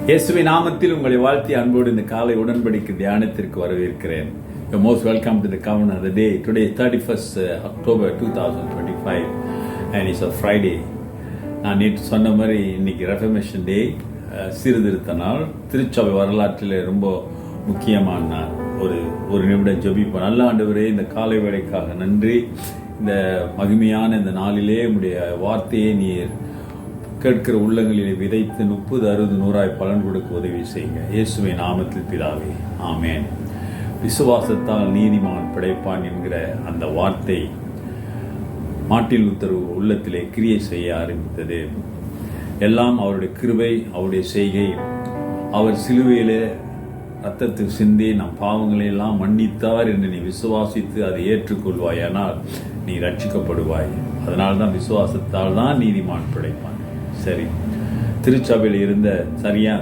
இயேசுவின் நாமத்தில் உங்களை வாழ்த்தி அன்போடு இந்த காலை உடன்படிக்கை தியானத்திற்கு வரவேற்கிறேன். You're most welcome to the covenant of the day. Today is 31st October 2025 and it's a Friday. நான் நேற்று சொன்ன மாதிரி இன்னைக்கு ரெஃபர்மேஷன் டே, சீர்திருத்த நாள். திருச்சபை வரலாற்றில் ரொம்ப முக்கியமான நாள். ஒரு நிமிடம் ஜெபிப்போம். நல்ல ஆண்டவரே, இந்த காலை வேளைக்காக நன்றி. இந்த மகிமையான இந்த நாளிலே உம்முடைய வார்த்தையை நீர் கேட்கிற உள்ளங்களிலே விதைத்து 30, 60, 100 பலன் கொடுக்க உதவி செய்யுங்க. இயேசுவின் நாமத்தில் பிதாவே, ஆமேன். விசுவாசத்தால் நீதிமான் பிழைப்பான் என்கிற அந்த வார்த்தை மார்ட்டின் லூத்தர் உள்ளத்திலே கிரியை செய்ய ஆரம்பித்தது. எல்லாம் அவருடைய கிருபை, அவருடைய செய்கை. அவர் சிலுவையிலே ரத்தத்தை சிந்தி நம் பாவங்களை எல்லாம் மன்னித்தார் என்று நீ விசுவாசித்து அதை ஏற்றுக்கொள்வாயானால் நீ ரட்சிக்கப்படுவாய். அதனால்தான் விசுவாசத்தால் தான் நீதிமான் பிழைப்பான். சரி, திருச்சபையில் இருந்த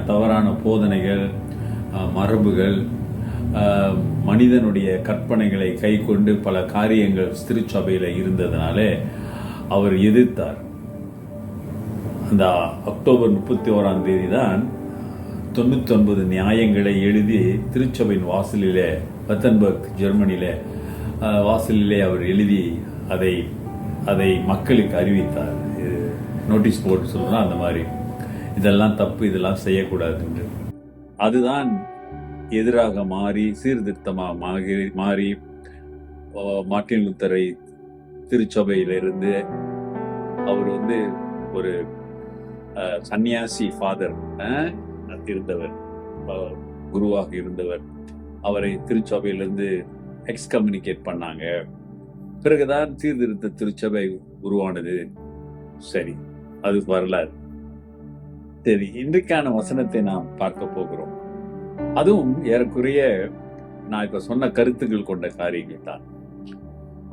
தவறான போதனைகள், மரபுகள், மனிதனுடைய கற்பனைகளை கை கொண்டு பல காரியங்கள் திருச்சபையில் இருந்ததுனாலே அவர் எதிர்த்தார். அந்த அக்டோபர் 31 தான் 99 நியாயங்களை எழுதி திருச்சபையின் வாசலிலே, பத்தன்பர்க் ஜெர்மனியிலே வாசலிலே அவர் எழுதி அதை மக்களுக்கு அறிவித்தார். நோட்டீஸ் போர்டு சொல்லலாம், அந்த மாதிரி இதெல்லாம் தப்பு, இதெல்லாம் செய்யக்கூடாது என்று. அதுதான் எதிராக மாறி சீர்திருத்தமாக மாறி மார்ட்டின் லூத்தரை திருச்சபையிலிருந்து அவர் ஒரு சன்னியாசி ஃபாதர் இருந்தவர், குருவாக இருந்தவர். அவரை திருச்சபையிலிருந்து எக்ஸ்கம்யூனிகேட் பண்ணாங்க. பிறகுதான் சீர்திருத்த திருச்சபை உருவானது. சரி, அது வரலாறு. சரி, இன்றைக்கான வசனத்தை நாம் பார்க்க போகிறோம். அதுவும் ஏறக்குறைய நான் இப்ப சொன்ன கருத்துக்கள் கொண்ட காரியங்கள் தான்.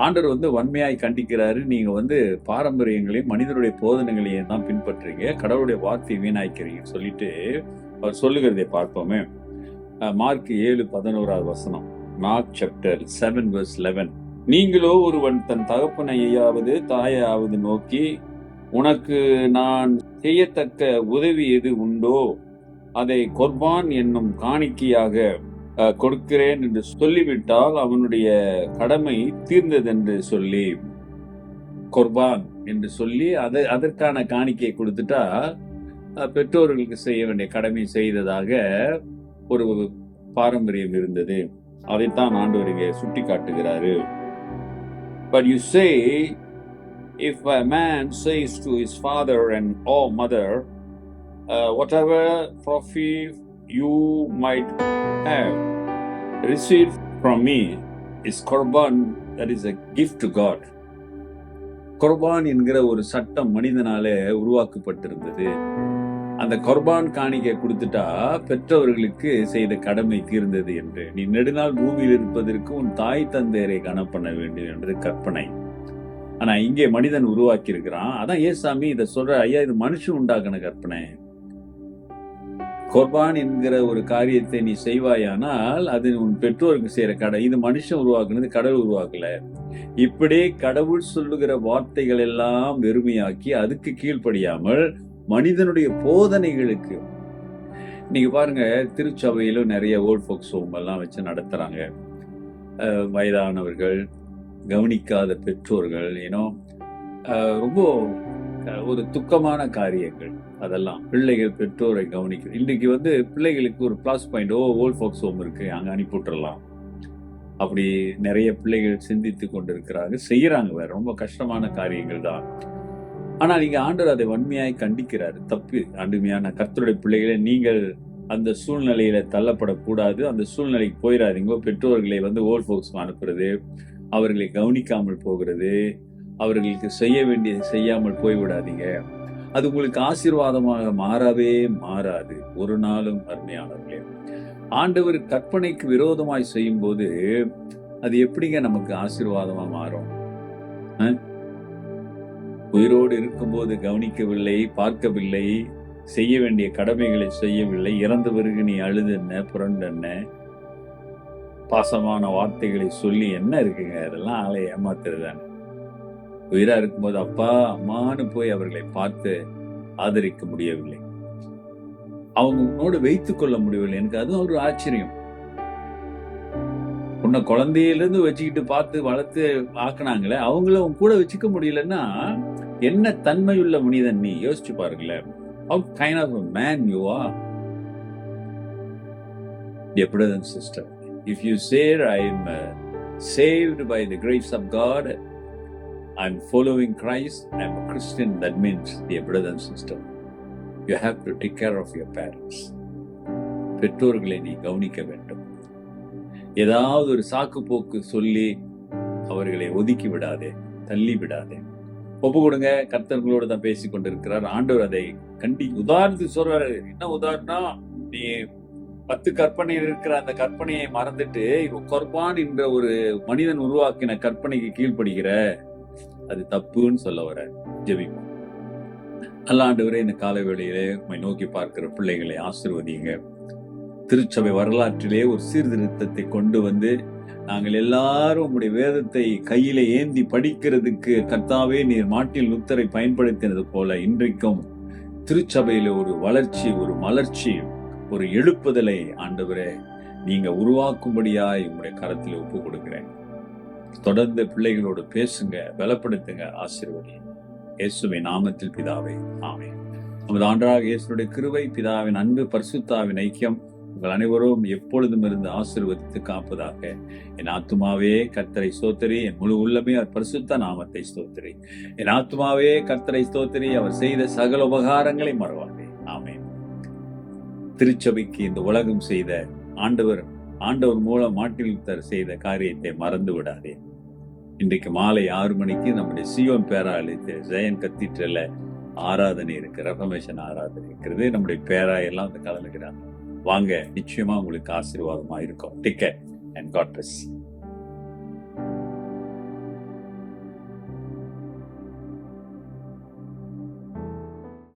ஆண்டவர் வன்மையாய் கண்டிக்கிறாரு. நீங்க பாரம்பரியங்களையும் மனிதனுடைய போதனைகளையும் தான் பின்பற்றுறீங்க, கடவுளுடைய வார்த்தையை வீணாய்க்கிறீங்க சொல்லிட்டு அவர் சொல்லுகிறதை பார்ப்போமே. Mark 7:11 mark chapter 7:11. நீங்களோ ஒருவன் தன் தகப்பனையாவது தாயாவது நோக்கி, உனக்கு நான் செய்யத்தக்க உதவி எது உண்டோ அதை கொர்பான் என்னும் காணிக்கையாக கொடுக்கிறேன் என்று சொல்லிவிட்டால் அவனுடைய கடமை தீர்ந்ததென்று சொல்லி, கொர்பான் என்று சொல்லி அதற்கான காணிக்கையை கொடுத்துட்டா பெற்றோர்களுக்கு செய்ய வேண்டிய கடமை செய்ததாக ஒரு பாரம்பரியம் இருந்தது. அதைத்தான் ஆண்டவர் இங்கே சுட்டி காட்டுகிறாரு. But you say, if a man says to his father and or mother, whatever profit you might have received from me is korban, that is a gift to God. கொர்பான் என்கிற ஒரு சட்டம் மனிதனாலே உருவாக்கப்பட்டிருந்தது. அந்த கொர்பான் காணிக்கை கொடுத்துட்டா பெற்றவர்களுக்கு செய்த கடமை தீர்ந்தது என்று. நீ நெடுநாள் பூமியில் இருப்பதற்கு உன் தாய் தந்தையரை கனம் பண்ண வேண்டும் என்பது கற்பனை. ஆனா இங்கே மனிதன் உருவாக்கி இருக்கிறான். அதான் ஏசாமி இதை சொல்ற, ஐயா இது மனுஷன் உண்டாக்குன கற்பனை. கொர்பான் என்கிற ஒரு காரியத்தை நீ செய்வாயானால் அது உன் பெற்றோருக்கு செய்யற இது மனுஷன் உருவாக்குனது, கடவுள் உருவாக்கல. இப்படி கடவுள் சொல்லுகிற வார்த்தைகள் எல்லாம் வெறுமையாக்கி அதுக்கு கீழ்ப்படியாமல் மனிதனுடைய போதனைகளுக்கு, நீங்க பாருங்க திருச்சபையிலும் நிறைய ஓல்ட் ஃபோக்ஸ் ஹோம் எல்லாம் வச்சு நடத்துறாங்க. வயதானவர்கள், கவனிக்காத பெற்றோர்கள், ரொம்ப ஒரு துக்கமான காரியங்கள். அதெல்லாம் பிள்ளைகள் பெற்றோரை கவனிக்க. இன்றைக்கு பிள்ளைகளுக்கு ஒரு பிளஸ் பாயிண்ட், ஓல்ட் ஃபோக்ஸ் ஹோம் இருக்கு, அங்க அனுப்பிவிட்டுறலாம். அப்படி நிறைய பிள்ளைகள் சிந்தித்து கொண்டிருக்கிறாங்க, செய்யறாங்க. வேற ரொம்ப கஷ்டமான காரியங்கள் தான். ஆனால் இங்க ஆண்டவர் அதை வன்மையாய் கண்டிக்கிறாரு. தப்பு. அருமையான கர்த்தருடைய பிள்ளைகளை, நீங்கள் அந்த சூழ்நிலையில தள்ளப்படக்கூடாது. அந்த சூழ்நிலைக்கு போயிடாதீங்க. பெற்றோர்களை ஓல்ட் ஃபோக்ஸ் அனுப்புறது, அவர்களை கவனிக்காமல் போகிறது, அவர்களுக்கு செய்ய வேண்டியதை செய்யாமல் போய்விடாதீங்க. அது உங்களுக்கு ஆசீர்வாதமாக மாறவே மாறாது ஒரு நாளும். அருமையானவர்களே, ஆண்டவர் கற்பனைக்கு விரோதமாய் செய்யும் போது அது எப்படிங்க நமக்கு ஆசீர்வாதமா மாறும்? உயிரோடு இருக்கும்போது கவனிக்கவில்லை, பார்க்கவில்லை, செய்ய வேண்டிய கடமைகளை செய்யவில்லை, இறந்த பிறகு நீ அழுதுன்ன புரண்டன்ன பாசமான வார்த்தைகளை சொல்லி என்ன இருக்குங்க? அதெல்லாம் ஆளை ஏமாத்துறதானே. உயிரா இருக்கும்போது அப்பா அம்மான்னு போய் அவர்களை பார்த்து ஆதரிக்க முடியவில்லை. அவங்க உன்னோடு வைத்துக் கொள்ள முடியவில்லை. எனக்கு அது ஒரு ஆச்சரியம். உன்னை குழந்தையிலிருந்து வச்சுக்கிட்டு பார்த்து வளர்த்து ஆக்குனாங்களே, அவங்கள உன் கூட வச்சுக்க முடியலன்னா என்ன தன்மையுள்ள மனிதன் நீ? யோசிச்சு பாருங்களேன். How kind of a man you are. Dear brother and sister, if you say I'm saved by the grace of God, I'm following Christ, I'm a Christian, that means, dear brother and sister, you have to take care of your parents. பெற்றோர்களை நீ கவனிக்க வேண்டும். ஏதாவது ஒரு சாக்கு போக்கு சொல்லி அவர்களை ஒதுக்கி விடாதே, தள்ளி விடாதே. ஒப்பு கொடுங்க. கர்த்தர்களோடு தான் பேசிக் கொண்டிருக்கிறார். ஆண்டவர் அதை உதாரணத்துக்கு சொல்றாரு. என்ன உதாரணம்? நீ 10 கற்பனையில் இருக்கிற அந்த கற்பனையை மறந்துட்டு கொர்பான் என்ற ஒரு மனிதன் உருவாக்கின கற்பனைக்கு கீழ்ப்படுகிற, அது தப்புன்னு சொல்ல வர. ஜெபிப்போம். நல்ல ஆண்டவரே, இந்த காலை வேளையிலே உம்மை நோக்கி பார்க்கிற பிள்ளைகளை ஆசீர்வதிங்க. திருச்சபை வரலாற்றிலே ஒரு சீர்திருத்தத்தை கொண்டு வந்து நாங்கள் எல்லாரும் உங்களுடைய வேதத்தை கையில ஏந்தி படிக்கிறதுக்கு கர்த்தாவே நீர் மார்ட்டின் லூத்தரை பயன்படுத்தினது போல இன்றைக்கும் திருச்சபையில ஒரு வளர்ச்சி, ஒரு மலர்ச்சி, ஒரு எழுப்புதலை ஆண்டவரே நீங்க உருவாக்கும்படியாய் உங்களுடைய கரத்தில் ஒப்பு கொடுக்கிறேன். தொடர்ந்து பிள்ளைகளோடு பேசுங்க, பலப்படுத்துங்க, ஆசீர்வதி. இயேசுவின் நாமத்தில் பிதாவே, ஆமென். நமது ஆண்டவராகிய இயேசுவுடைய கிருபை, பிதாவின் அன்பு, பரிசுத்தாவின் ஐக்கியம் உங்கள் அனைவரும் எப்பொழுதும் இருந்து ஆசீர்வதித்து காப்பதாக. என் ஆத்துமாவே கர்த்தரை ஸ்தோத்திரி, என் முழு உள்ளமே அவர் பரிசுத்த நாமத்தை ஸ்தோத்திரி. என் ஆத்துமாவே கர்த்தரை ஸ்தோத்திரி, அவர் செய்த சகல உபகாரங்களை மறவாதே. ஆமென். திருச்சபைக்கு இந்த உலகம் செய்த ஆண்டவர் மூலம் மார்ட்டின் லூத்தர் செய்த காரியத்தை மறந்து விடாதே. இன்றைக்கு மாலை 6 மணிக்கு நம்முடைய சியோன் பேராலயத்தில் ஜெயன் கத்தீட்ரல்ல ஆராதனை இருக்கு, ரெஃபர்மேஷன் ஆராதனை இருக்கிறது. நம்முடைய பேராயெல்லாம் வந்து கலந்துக்கிறாங்க. வாங்க, நிச்சயமா உங்களுக்கு ஆசீர்வாதமா இருக்கும். Take care and God bless.